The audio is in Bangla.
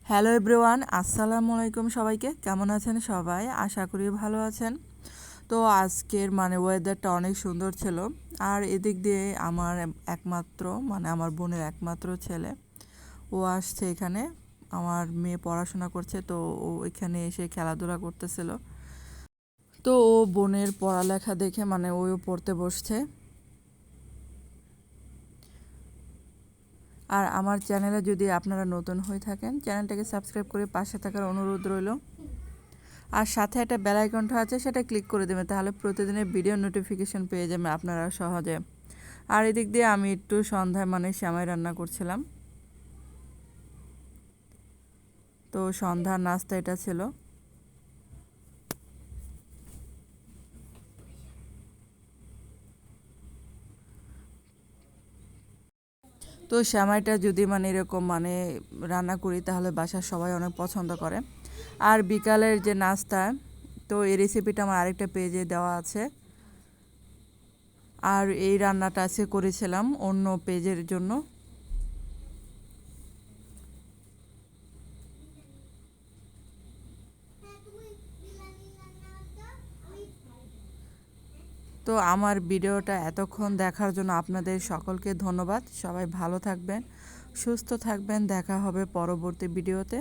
হ্যালো এভরিওয়ান, আসসালামু আলাইকুম। সবাইকে কেমন আছেন সবাই? আশা করি ভালো আছেন। তো আজকের ওয়েদারটা অনেক সুন্দর ছিল। আর এদিক দিয়ে আমার একমাত্র আমার বোনের একমাত্র ছেলে ও আসছে এখানে। আমার মেয়ে পড়াশোনা করছে, তো ও এখানে এসে খেলাধুলা করতেছিল। তো ও বোনের পড়ালেখা দেখে ও পড়তে বসছে। আর আমার চ্যানেলে যদি আপনারা নতুন হয়ে থাকেন, চ্যানেলটাকে সাবস্ক্রাইব করে পাশে থাকার অনুরোধ রইল। আর সাথে একটা বেল আইকনটা আছে, সেটা ক্লিক করে দেবেন, তাহলে প্রতিদিনের ভিডিও নোটিফিকেশন পেয়ে যাবেন আপনারা সহজে। আর এদিক দিয়ে আমি একটু সন্ধ্যায় সেমাই রান্না করছিলাম। তো সন্ধ্যার নাস্তা এটা ছিল। তো সেমাইটা যদি এরকম রান্না করি, তাহলে বাসার সবাই অনেক পছন্দ করে। আর বিকালের যে নাস্তা, তো এই রেসিপিটা আমার আরেকটা পেজে দেওয়া আছে। আর এই রান্নাটা আজকে করেছিলাম অন্য পেজের জন্য। তো আমার ভিডিওটা এতক্ষণ দেখার জন্য আপনাদের সকলকে ধন্যবাদ। সবাই ভালো থাকবেন, সুস্থ থাকবেন। দেখা হবে পরবর্তী ভিডিওতে।